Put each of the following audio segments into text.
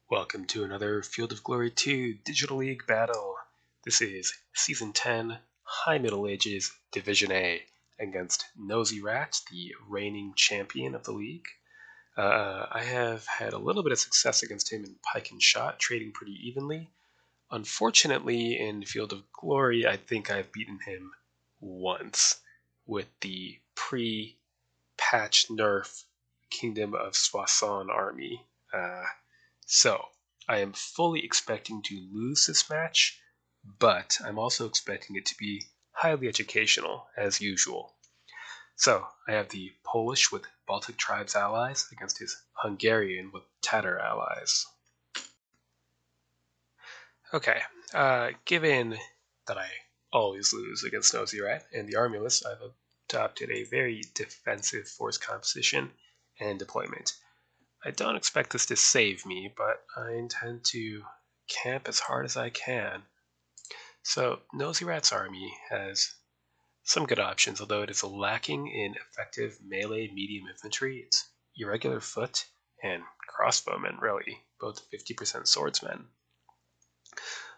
Welcome to another Field of Glory 2 Digital League battle. This is Season 10, High Middle Ages, Division A, against Nosy Rat, the reigning champion of the league. I have had a little bit of success against him in Pike and Shot, trading pretty evenly. Unfortunately, in Field of Glory, I think I've beaten him once with the pre-patch nerf Kingdom of Soissons army. So, I am fully expecting to lose this match, but I'm also expecting it to be highly educational, as usual. So, I have the Polish with Baltic Tribes allies against his Hungarian with Tatar allies. Okay, given that I always lose against Nosy Rat and the army list, I've adopted a very defensive force composition and deployment. I don't expect this to save me, but I intend to camp as hard as I can. So, Nosy Rat's army has some good options, although it is lacking in effective melee medium infantry. It's irregular foot and crossbowmen, really, both 50% swordsmen.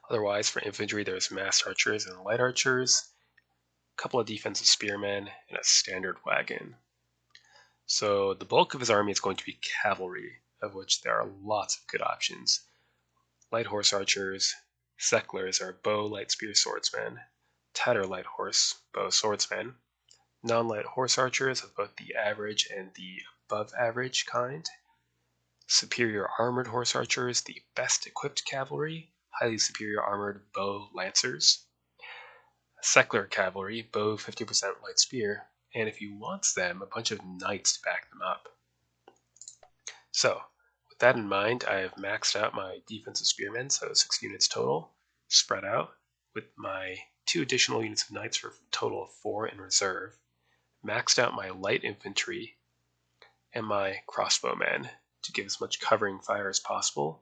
Otherwise, for infantry, there's massed archers and light archers, a couple of defensive spearmen, and a standard wagon. So the bulk of his army is going to be cavalry, of which there are lots of good options. Light horse archers, Secklers are bow, light spear swordsmen, Tatar light horse, bow swordsmen, non-light horse archers of both the average and the above average kind, superior armored horse archers, the best equipped cavalry, highly superior armored bow lancers, Seckler cavalry, bow 50% light spear, and if you want them, a bunch of knights to back them up. So, with that in mind, I have maxed out my defensive spearmen, so 6 units total, spread out, with my 2 additional units of knights for a total of 4 in reserve, maxed out my light infantry and my crossbowmen to give as much covering fire as possible,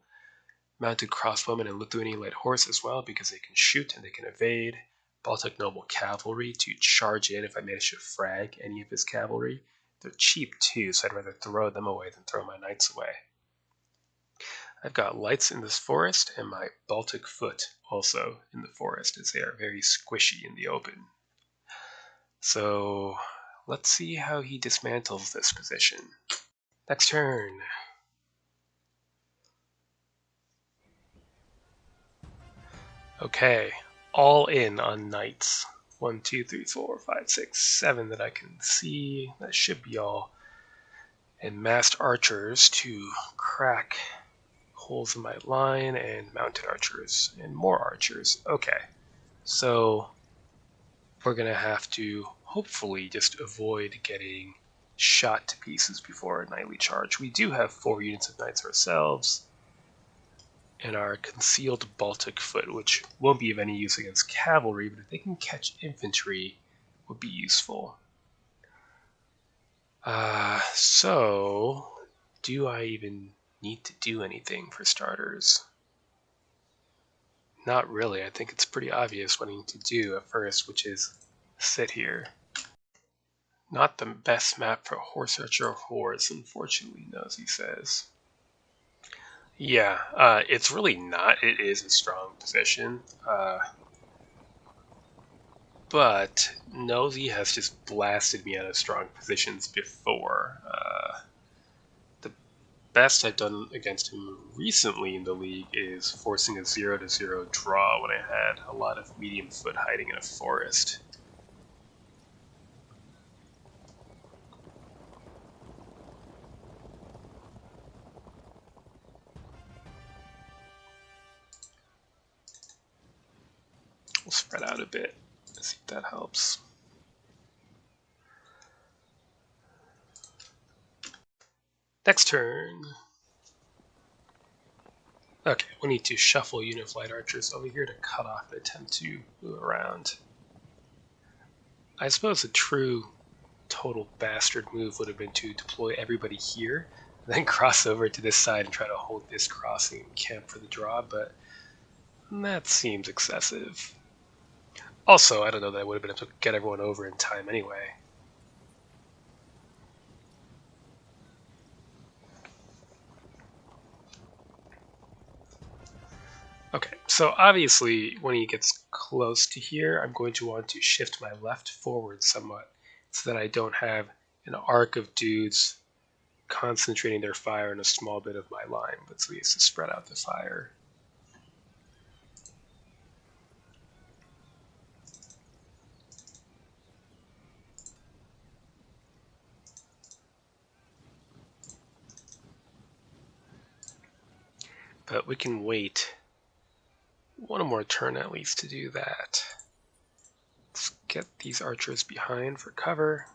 mounted crossbowmen and Lithuanian light horse as well because they can shoot and they can evade, Baltic noble cavalry to charge in if I manage to frag any of his cavalry. They're cheap too, so I'd rather throw them away than throw my knights away. I've got lights in this forest and my Baltic foot also in the forest, as they are very squishy in the open. So let's see how he dismantles this position. Next turn. Okay, all in on knights. 1, 2, 3, 4, 5, 6, 7 that I can see. That should be all. And massed archers to crack holes in my line, and mounted archers, and more archers. Okay, so we're going to have to hopefully just avoid getting shot to pieces before a knightly charge. We do have 4 units of knights ourselves, and our concealed Baltic foot, which won't be of any use against cavalry, but if they can catch infantry, would be useful. So, do I even need to do anything for starters? Not really. I think it's pretty obvious what I need to do at first, which is sit here. Not the best map for horse archer horse, unfortunately, Nosy says. Yeah, it's really not. It is a strong position. But Nosy has just blasted me out of strong positions before. The best I've done against him recently in the league is forcing a 0-0 draw when I had a lot of medium foot hiding in a forest. We'll spread out a bit. Let's see if that helps. Next turn. Okay, we need to shuffle unit of light archers over here to cut off the attempt to move around. I suppose a true total bastard move would have been to deploy everybody here, then cross over to this side and try to hold this crossing and camp for the draw, but that seems excessive. Also, I don't know that I would have been able to get everyone over in time anyway. So obviously, when he gets close to here, I'm going to want to shift my left forward somewhat so that I don't have an arc of dudes concentrating their fire in a small bit of my line, but so he has to spread out the fire. But we can wait one more turn at least to do that. Let's get these archers behind for cover,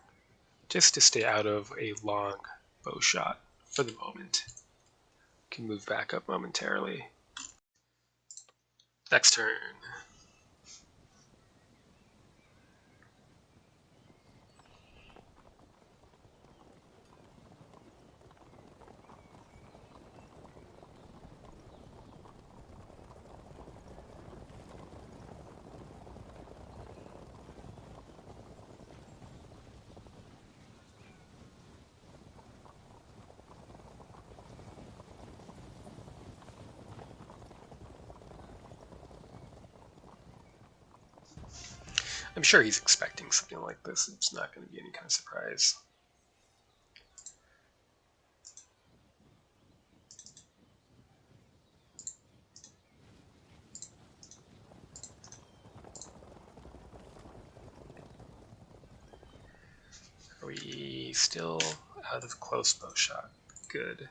just to stay out of a long bow shot for the moment. Can move back up momentarily. Next turn. I'm sure he's expecting something like this. It's not going to be any kind of surprise. Are we still out of close bow shot? Good.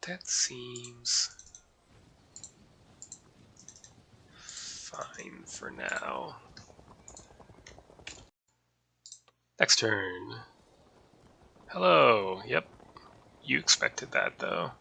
That seems fine for now. Next turn. Hello. Yep. You expected that, though.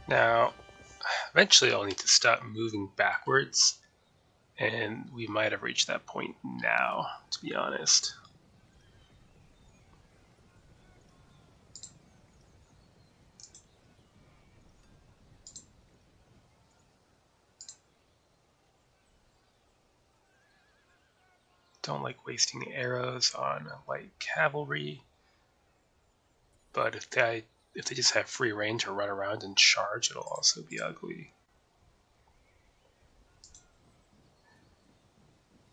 Now, eventually I'll need to stop moving backwards, and we might have reached that point now, to be honest. Don't like wasting arrows on light cavalry, but if they just have free reign to run around and charge, it'll also be ugly.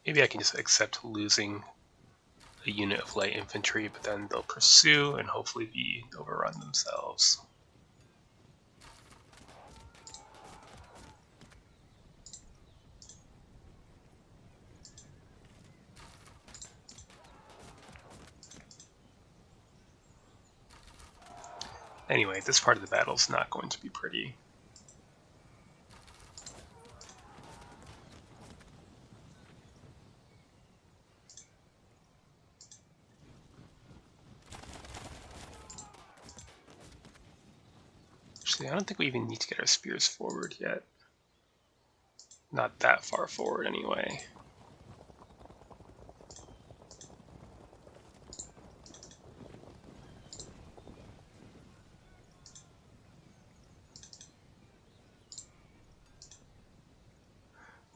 Maybe I can just accept losing a unit of light infantry, but then they'll pursue and hopefully be overrun themselves. Anyway, this part of the battle is not going to be pretty. Actually, I don't think we even need to get our spears forward yet. Not that far forward, anyway.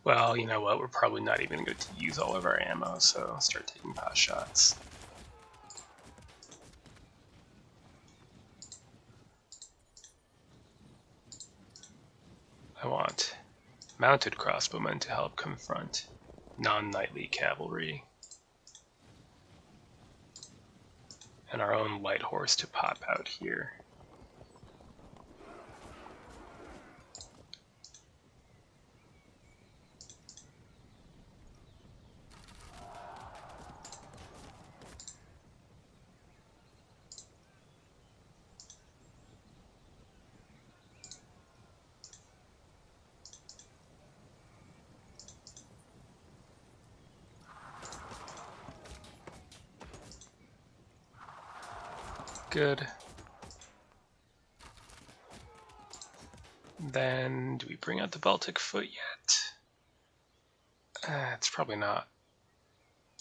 Well, you know what? We're probably not even going to use all of our ammo, so I'll start taking pot shots. I want mounted crossbowmen to help confront non-knightly cavalry, and our own light horse to pop out here. Good. Then, do we bring out the Baltic foot yet? It's probably not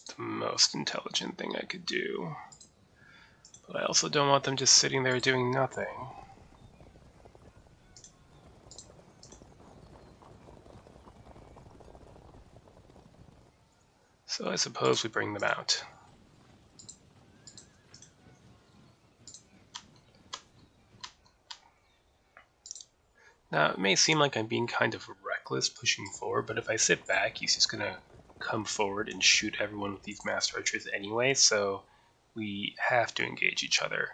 the most intelligent thing I could do. But I also don't want them just sitting there doing nothing. So I suppose we bring them out. Now, it may seem like I'm being kind of reckless pushing forward, but if I sit back, he's just going to come forward and shoot everyone with these master archers anyway, so we have to engage each other.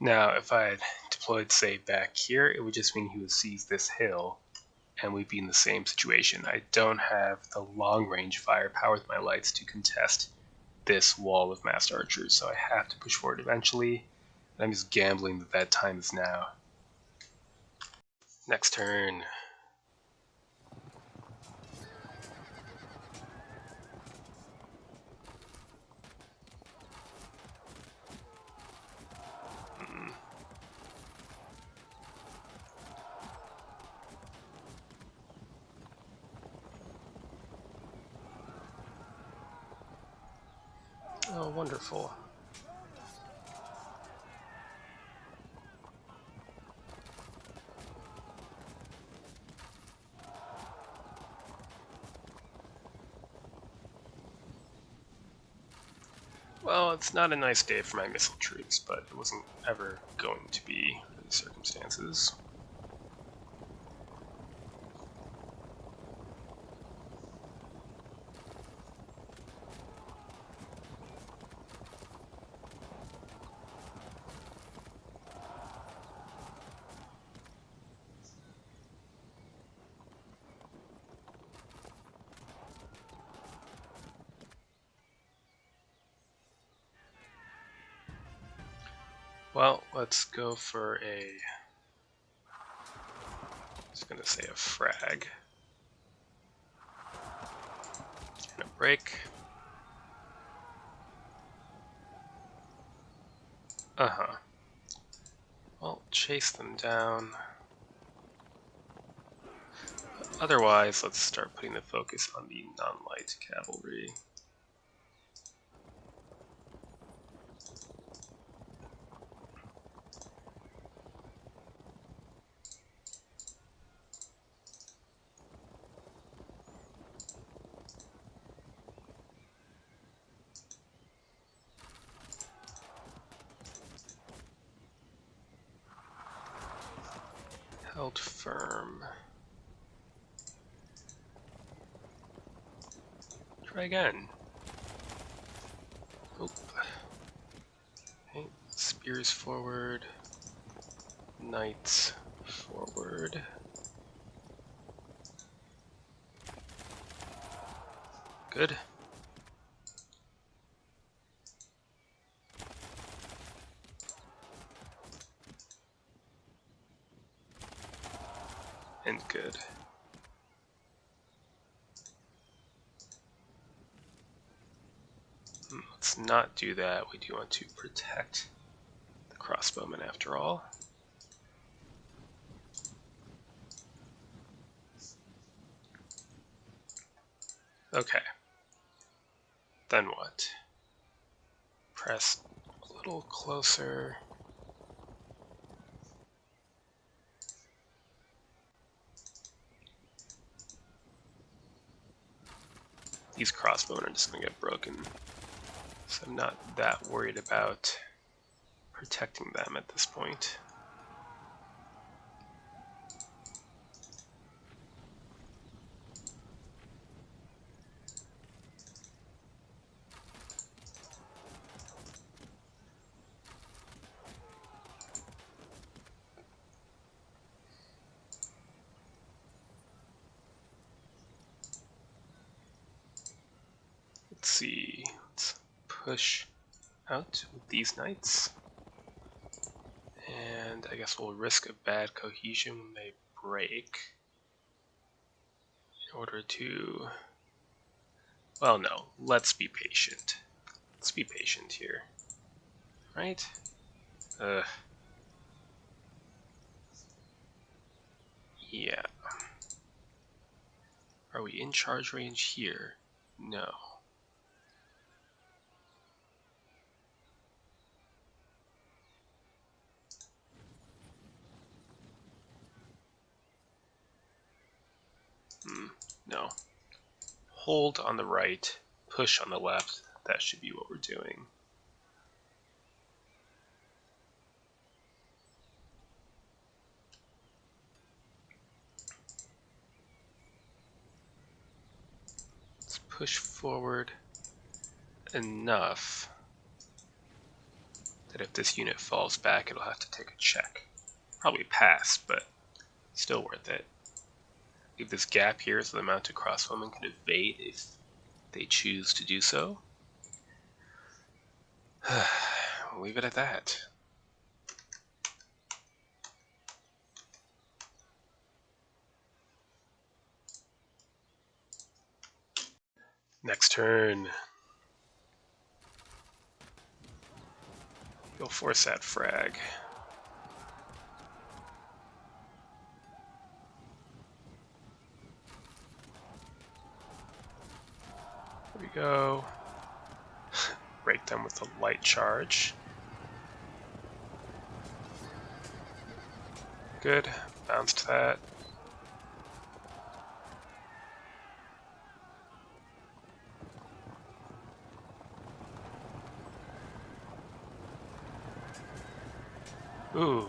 Now, if I had deployed, say, back here, it would just mean he would seize this hill, and we'd be in the same situation. I don't have the long-range firepower with my lights to contest this wall of master archers, so I have to push forward eventually. And I'm just gambling that that time is now. Next turn. Oh, wonderful. Well, it's not a nice day for my missile troops, but it wasn't ever going to be under the circumstances. Well, let's go for a... I was going to say a frag. And a break. Uh-huh. Well, chase them down. Otherwise, let's start putting the focus on the non-light cavalry. Held firm. Try again. Oop. Okay. Spears forward. Knights forward. Good. And good. Let's not do that. We do want to protect the crossbowmen after all. Okay. Then what? Press a little closer. These crossbowmen are just going to get broken, so I'm not that worried about protecting them at this point. Let's see, let's push out with these knights. And I guess we'll risk a bad cohesion when they break in order to... Well, no, let's be patient. Let's be patient here. Right? Yeah. Are we in charge range here? No. No. Hold on the right, push on the left. That should be what we're doing. Let's push forward enough that if this unit falls back, it'll have to take a check. Probably pass, but still worth it. Leave this gap here so the mounted crossbowmen can evade if they choose to do so. We'll leave it at that. Next turn. You'll force that frag. Here we go. Break them with a light charge. Good. Bounced that. Ooh.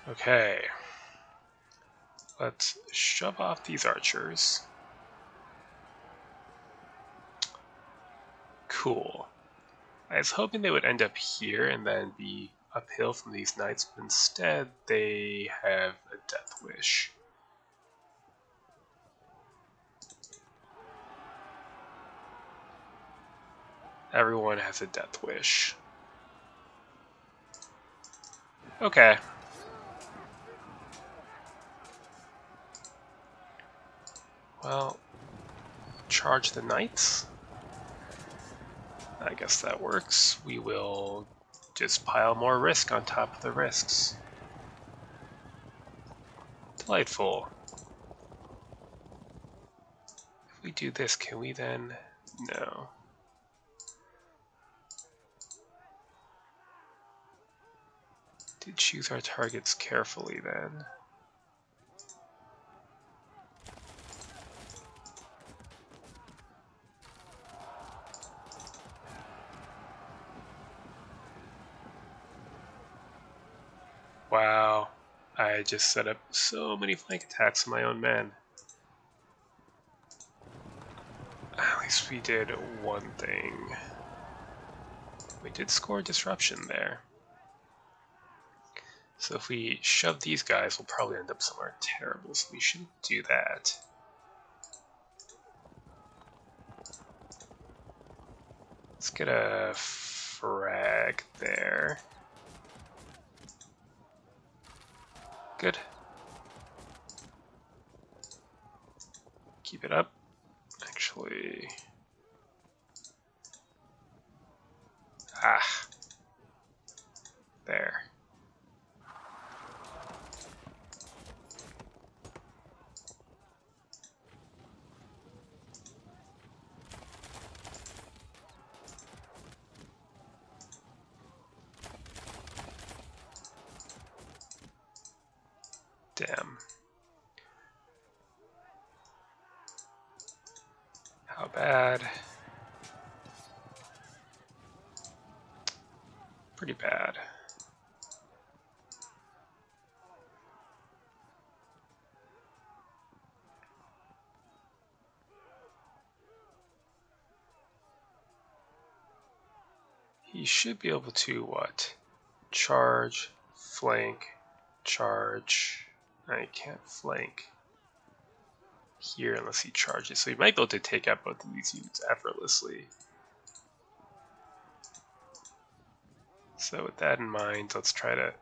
Okay. Let's shove off these archers. Cool. I was hoping they would end up here and then be uphill from these knights, but instead they have a death wish. Everyone has a death wish. Okay. Well, charge the knights. I guess that works. We will just pile more risk on top of the risks. Delightful. If we do this, can we then... No. To choose our targets carefully then. Wow, I just set up so many flank attacks on my own men. At least we did one thing. We did score disruption there. So if we shove these guys, we'll probably end up somewhere terrible, so we shouldn't do that. Let's get a frag there. Good. Keep it up. Actually... Ah. There. Damn. How bad? Pretty bad. he should be able to what? Charge, flank, charge. No, he can't flank here unless he charges. So he might be able to take out both of these units effortlessly. So with that in mind, let's try to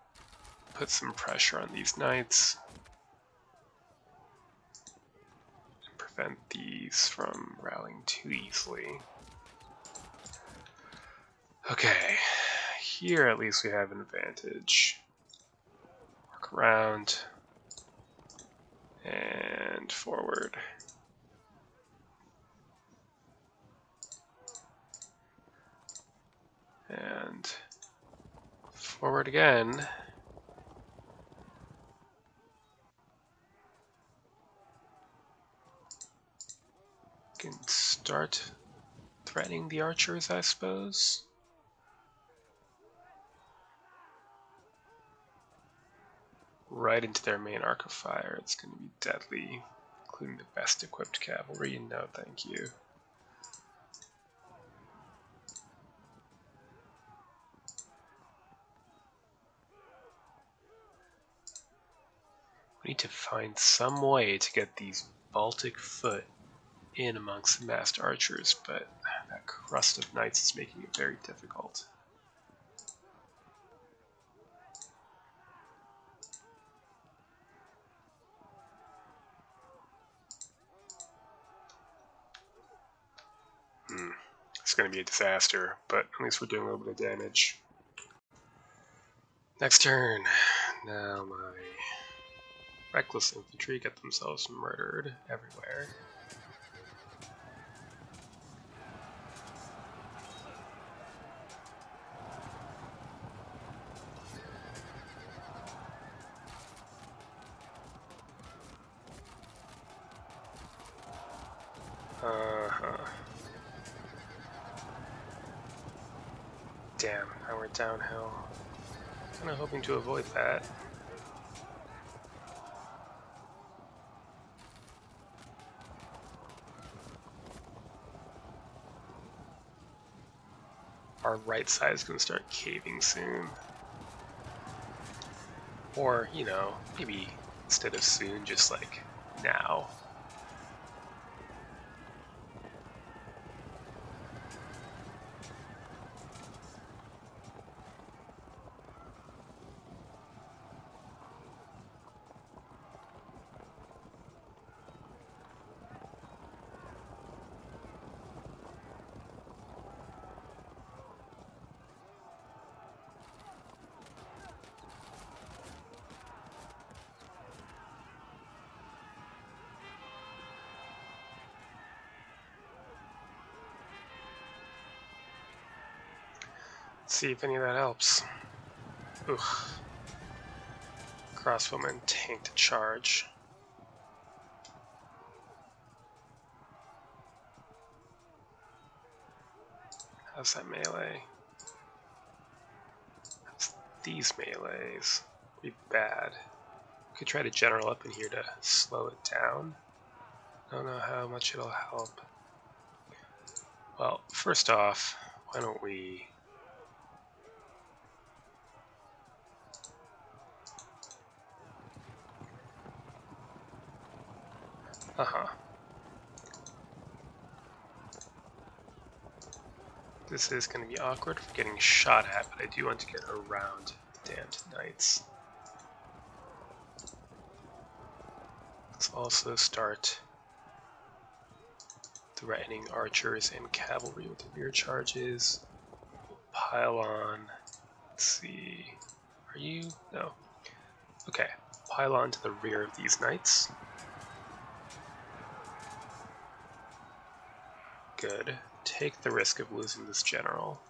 put some pressure on these knights and prevent these from rallying too easily. Okay, here at least we have an advantage. Work around and forward. And forward again. Can start threatening the archers, I suppose. Right into their main arc of fire. It's going to be deadly, including the best equipped cavalry. No, thank you. We need to find some way to get these Baltic foot in amongst the massed archers, but that crust of knights is making it very difficult. It's going to be a disaster, but at least we're doing a little bit of damage. Next turn. Now my reckless infantry get themselves murdered everywhere. Damn, now we're downhill. Kind of hoping to avoid that. Our right side is going to start caving soon. Or, you know, maybe instead of soon, just like now. See if any of that helps. Ugh. Crossbowmen tanked a charge. How's that melee? How's these melees? Be bad. Could try to general up in here to slow it down. I don't know how much it'll help. Well, first off, why don't we This is going to be awkward for getting shot at, but I do want to get around the damned knights. Let's also start threatening archers and cavalry with rear charges. We'll pile on. Let's see. Are you? No. Okay. Pile on to the rear of these knights. Good. Take the risk of losing this general.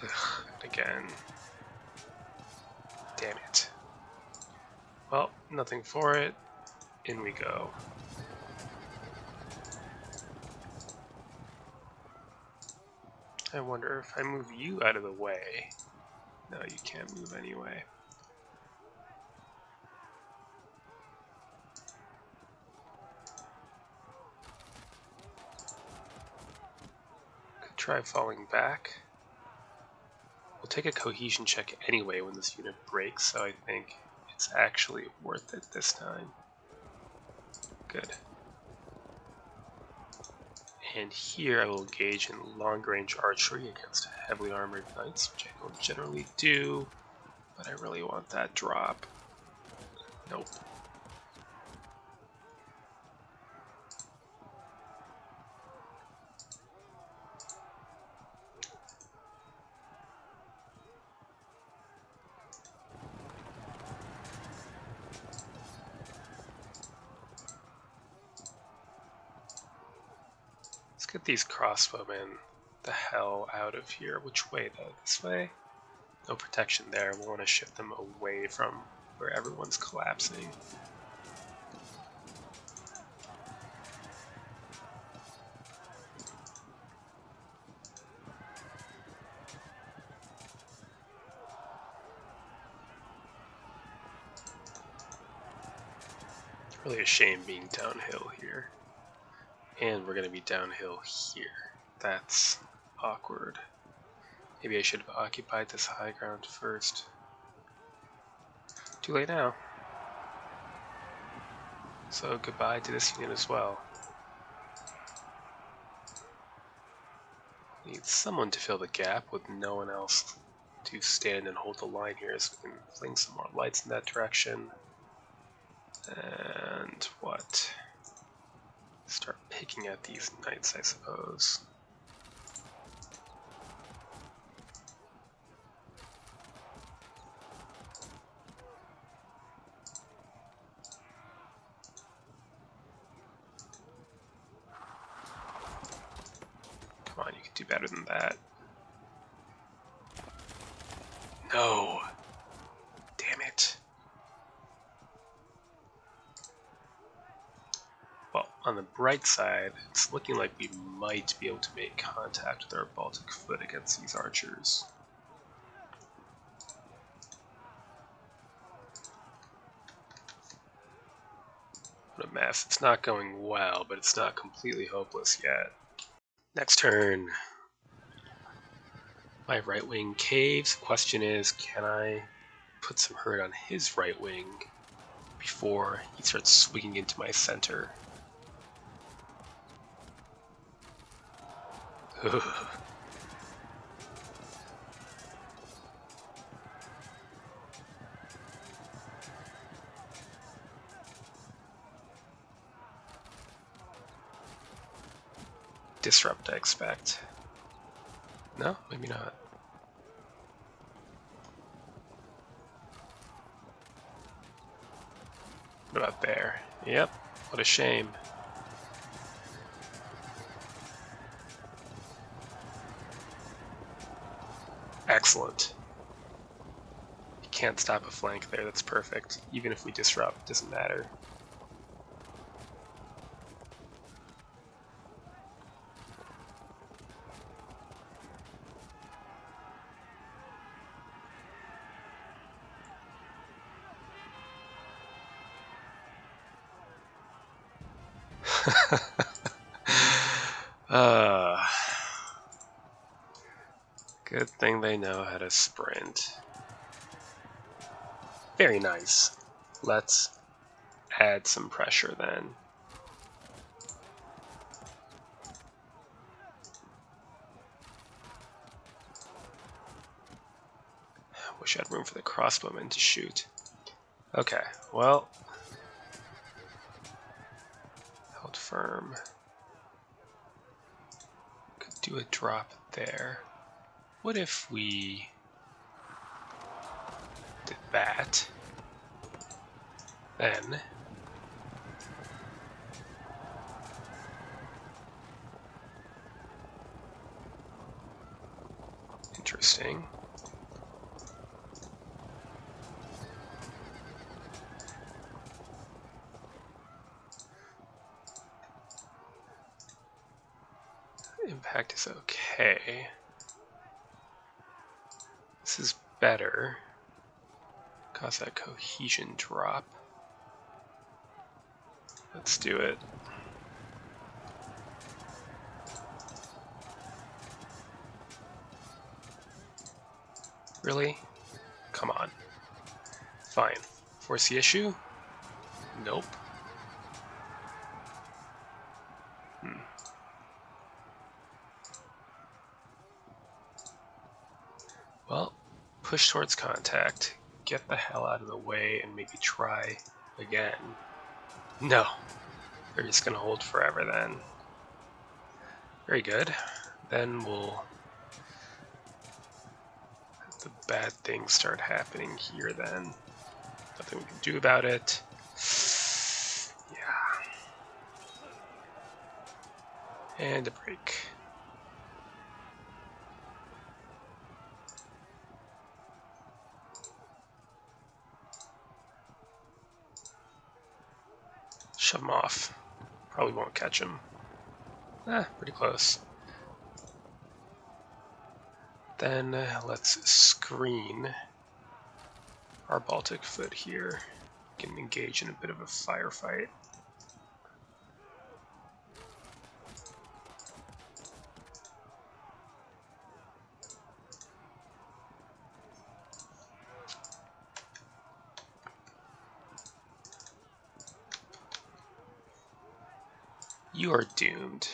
Ugh, again. Damn it. Well, nothing for it. In we go. I wonder if I move you out of the way. No, you can't move anyway. try falling back. We'll take a cohesion check anyway when this unit breaks, so I think it's actually worth it this time. Good. And here I will engage in long-range archery against heavily armored knights, which I don't generally do, but I really want that drop. Nope. Let's get these crossbowmen the hell out of here. Which way though? This way? No protection there. We'll want to shift them away from where everyone's collapsing. It's really a shame being downhill here. And we're going to be downhill here. That's awkward. Maybe I should have occupied this high ground first. Too late now. So goodbye to this unit as well. Need someone to fill the gap with no one else to stand and hold the line here, so we can fling some more lights in that direction. And what? Start picking at these knights, I suppose. Come on, you can do better than that. No! Damn it. Well, on the bright side, it's looking like we might be able to make contact with our Baltic foot against these archers. What a mess. It's not going well, but it's not completely hopeless yet. Next turn. My right wing caves. The question is, can I put some hurt on his right wing before he starts swinging into my center? Disrupt, I expect. No, maybe not. What about there? Yep, what a shame. Excellent. You can't stop a flank there, that's perfect. Even if we disrupt, it doesn't matter. Good thing they know how to sprint. Very nice. Let's add some pressure then. Wish I had room for the crossbowmen to shoot. Okay, well, held firm. Could do a drop there. What if we did that? Then interesting. Impact is okay. This is better. Cause that cohesion drop. Let's do it. Really? Come on. Fine. Force the issue? Nope. Well, push towards contact. Get the hell out of the way and maybe try again. No. They're just going to hold forever then. Very good. Then we'll have the bad things start happening here then. Nothing we can do about it. Yeah. And a break. Shove him off. Probably won't catch him. Pretty close. Then let's screen our Baltic foot here. Can engage in a bit of a firefight. You are doomed.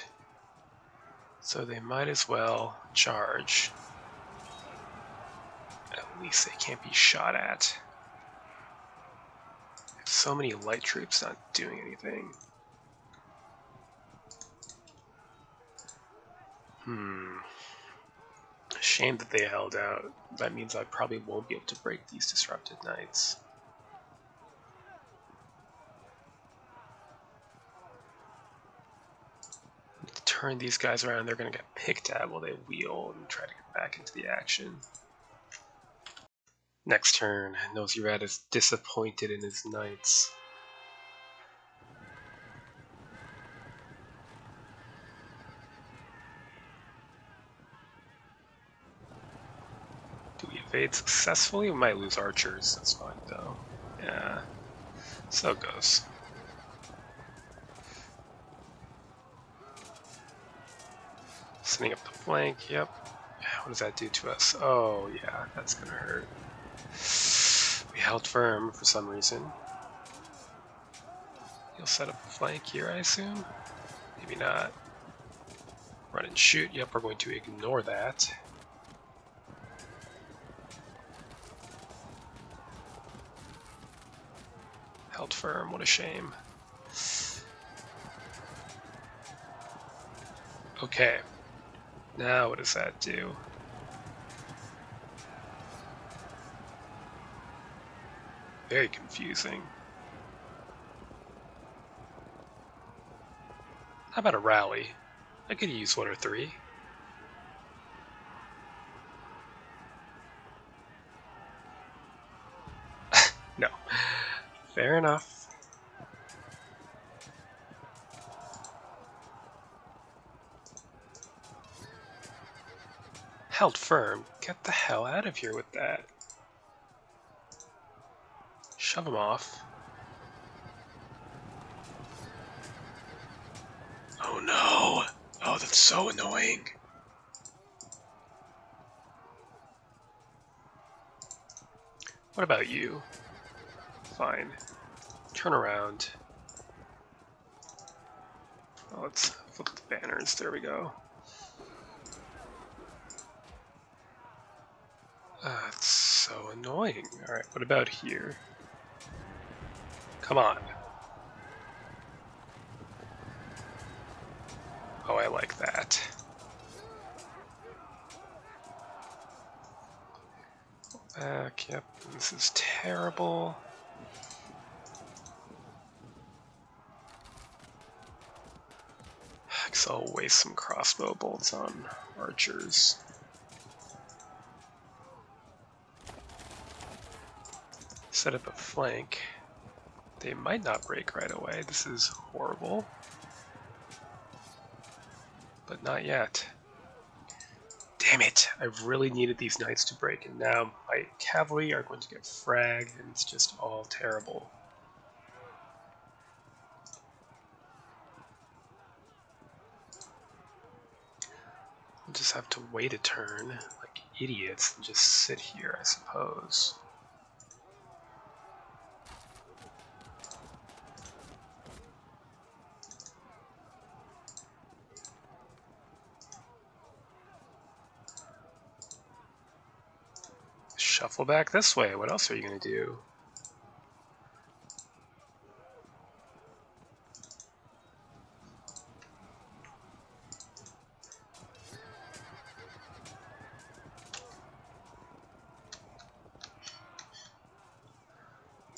So they might as well charge. At least they can't be shot at. So many light troops not doing anything. Shame that they held out. That means I probably won't be able to break these disrupted knights. To turn these guys around, they're going to get picked at while they wheel and try to get back into the action. Next turn, Nosy Rat is disappointed in his knights. Do we evade successfully? We might lose archers. That's fine though. Yeah, so it goes. Sending up the flank, yep. What does that do to us? Oh yeah, that's gonna hurt. We held firm for some reason. You'll set up a flank here, I assume? Maybe not. Run and shoot, yep, we're going to ignore that. Held firm, what a shame. Okay, now what does that do? Very confusing. How about a rally? I could use 1 or 3. No. Fair enough. Held firm. Get the hell out of here with that. Shove him off. Oh no! Oh, that's so annoying. What about you? Fine. Turn around. Oh, let's flip the banners. There we go. That's so annoying. Alright, what about here? Come on. Oh, I like that. Back, yep, this is terrible. I guess I'll waste some crossbow bolts on archers. Set up a flank. They might not break right away. This is horrible. But not yet. Damn it! I really needed these knights to break, and now my cavalry are going to get fragged, and it's just all terrible. I'll just have to wait a turn, like idiots than just sit here, I suppose. Shuffle back this way. What else are you going to do?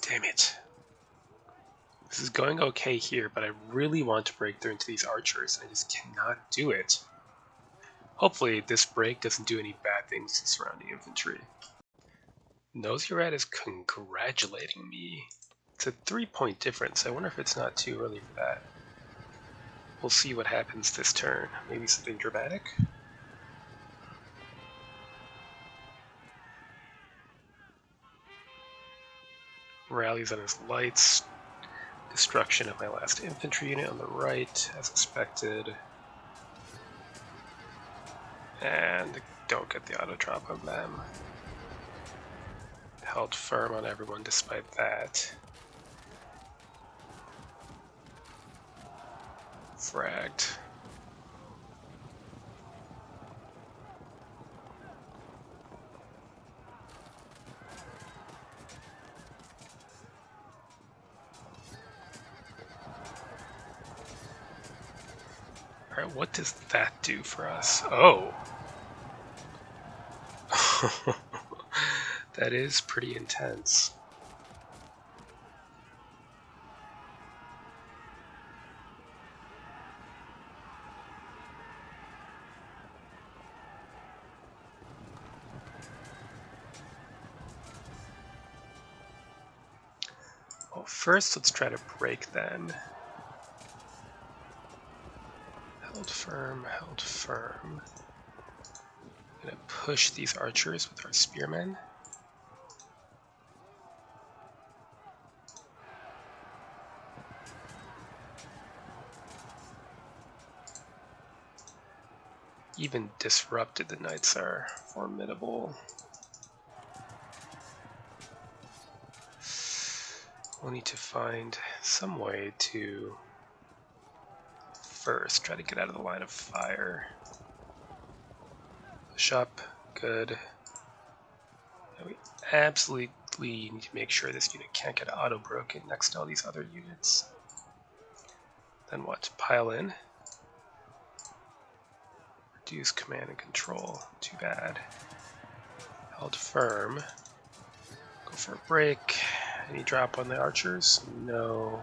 Damn it. This is going okay here, but I really want to break through into these archers, and I just cannot do it. Hopefully this break doesn't do any bad things to surrounding infantry. Nosy Rat is congratulating me. It's a 3-point difference. I wonder if it's not too early for that. We'll see what happens this turn. Maybe something dramatic? Rallies on his lights. Destruction of my last infantry unit on the right, as expected. And don't get the auto drop on them. Held firm on everyone despite that. Fragged. Alright, what does that do for us? Oh! That is pretty intense. Well, first let's try to break them. Held firm, held firm. I'm gonna push these archers with our spearmen. Even disrupted, the knights are formidable. We'll need to find some way to first try to get out of the line of fire. Push up, good. And we absolutely need to make sure this unit can't get auto-broken next to all these other units. Then what? Pile in. Reduce command and control. Too bad. Held firm. Go for a break. Any drop on the archers? No.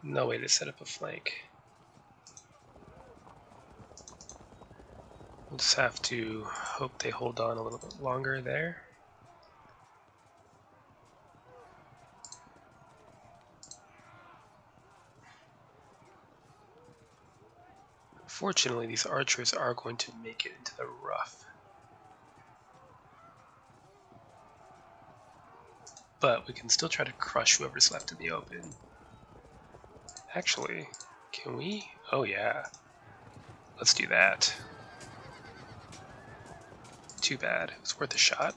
No way to set up a flank. We'll just have to hope they hold on a little bit longer there. Fortunately, these archers are going to make it into the rough. But we can still try to crush whoever's left in the open. Actually, can we? Oh yeah. Let's do that. Too bad. It was worth a shot.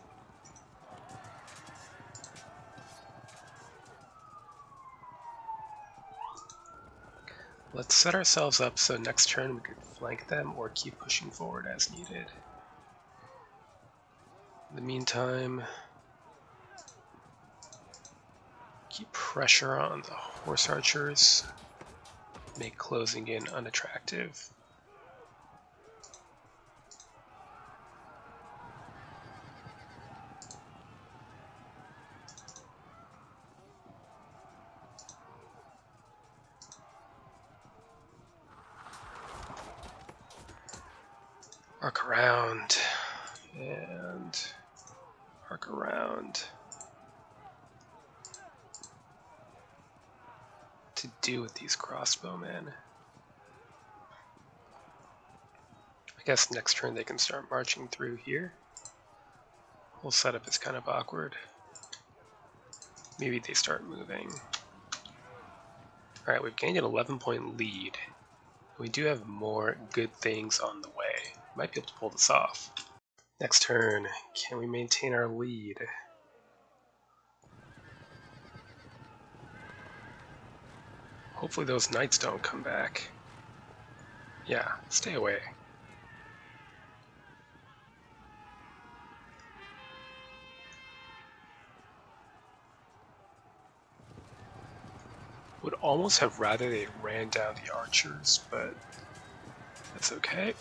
Let's set ourselves up so next turn we can flank them or keep pushing forward as needed. In the meantime, keep pressure on the horse archers. Make closing in unattractive. Arc around, and arc around. What to do with these crossbowmen? guess next turn they can start marching through here. Whole setup is kind of awkward. Maybe they start moving. Alright, we've gained an 11-point lead. We do have more good things on the way. Might be able to pull this off. Next turn, can we maintain our lead? Hopefully those knights don't come back. Yeah, stay away. Would almost have rather they ran down the archers, but that's okay.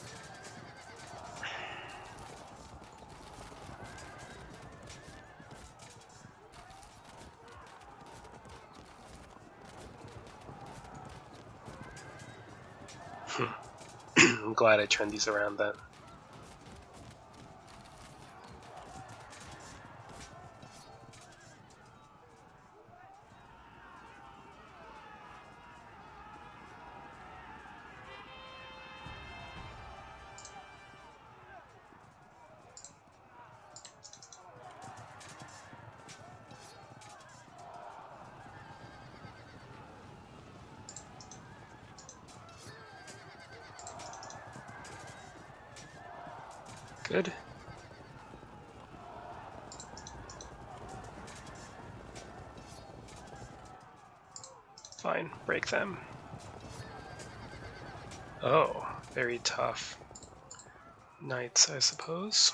I'm glad I turned these around then. Good. Fine, break them. Oh, very tough. Knights, I suppose.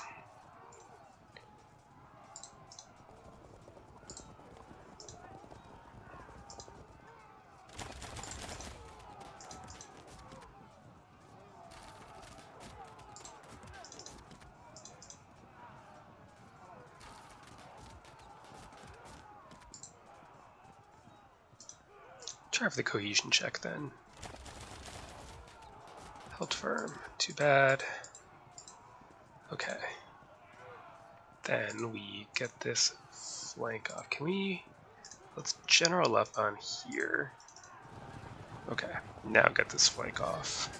Try for the cohesion check then. Held firm. Too bad. Okay. Then we get this flank off. Can we... Let's general up on here. Okay. Now get this flank off.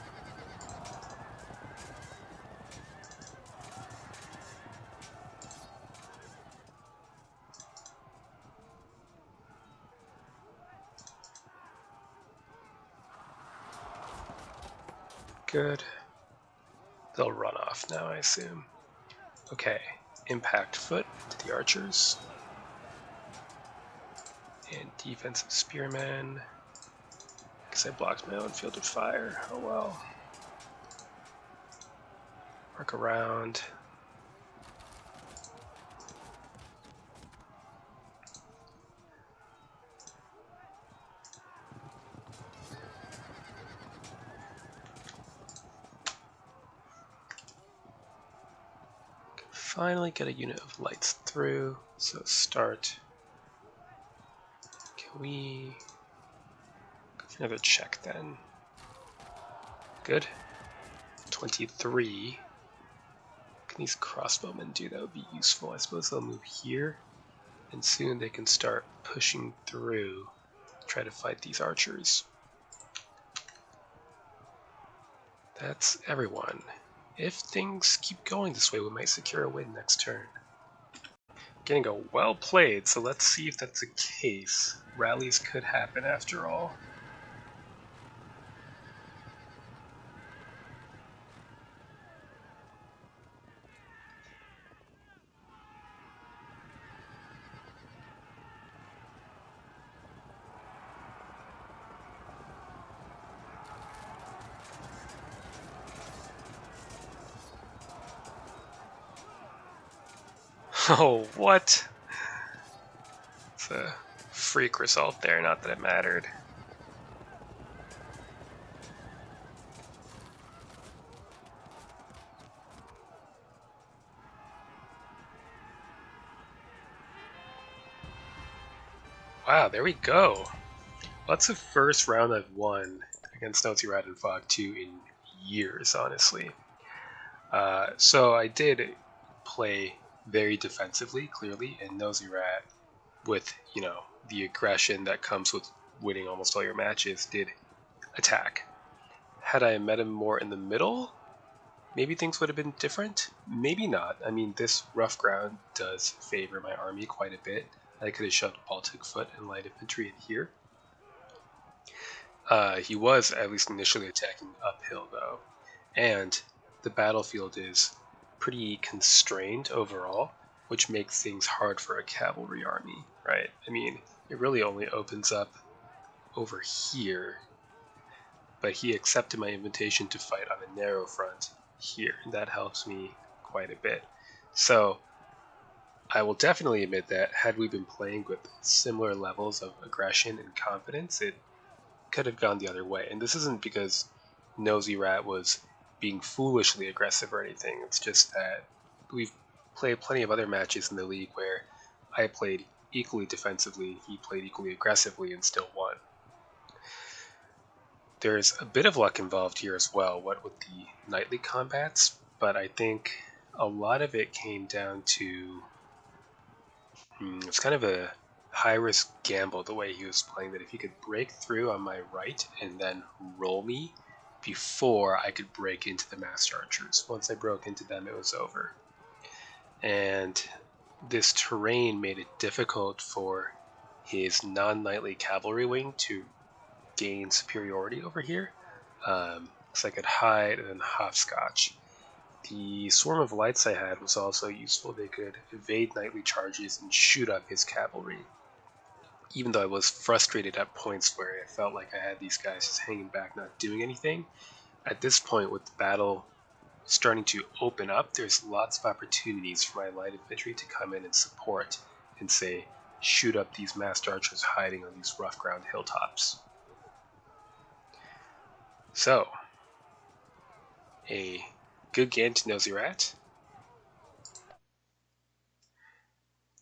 Good. They'll run off now, I assume. Okay, impact foot to the archers. And defensive spearmen. Guess I blocked my own field of fire. Oh well. Work around. Finally get a unit of lights through, so start. Can we go for another check then? Good. 23. Can these crossbowmen do? That would be useful. I suppose they'll move here, and soon they can start pushing through, try to fight these archers. That's everyone. If things keep going this way, we might secure a win next turn. Getting a well played, so let's see if that's the case. Rallies could happen after all. Oh, what? It's a freak result there, not that it mattered. Wow, there we go. Well, that's the first round I've won against Nosy Rat and Fog 2 in years, honestly. So I did play very defensively, clearly, and Nosy Rat, with, you know, the aggression that comes with winning almost all your matches, did attack. Had I met him more in the middle, maybe things would have been different. Maybe not. I mean, this rough ground does favor my army quite a bit. I could have shoved Baltic foot and light infantry in here. He was at least initially attacking uphill though, and the battlefield is pretty constrained overall, which makes things hard for a cavalry army, right? I mean, it really only opens up over here, but he accepted my invitation to fight on a narrow front here, and that helps me quite a bit. So I will definitely admit that had we been playing with similar levels of aggression and confidence, it could have gone the other way. And this isn't because Nosy Rat was being foolishly aggressive or anything. It's just that we've played plenty of other matches in the league where I played equally defensively, he played equally aggressively, and still won. There's a bit of luck involved here as well, what with the nightly combats, but I think a lot of it came down to it's kind of a high risk gamble the way he was playing, that if he could break through on my right and then roll me before I could break into the masked archers. Once I broke into them, it was over. And this terrain made it difficult for his non-knightly cavalry wing to gain superiority over here. So I could hide and then hopscotch. The swarm of lights I had was also useful. They could evade knightly charges and shoot up his cavalry. Even though I was frustrated at points where I felt like I had these guys just hanging back, not doing anything, at this point with the battle starting to open up, there's lots of opportunities for my light infantry to come in and support and say, shoot up these masked archers hiding on these rough ground hilltops. So, a good game to Nosy Rat.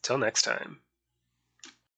Till next time.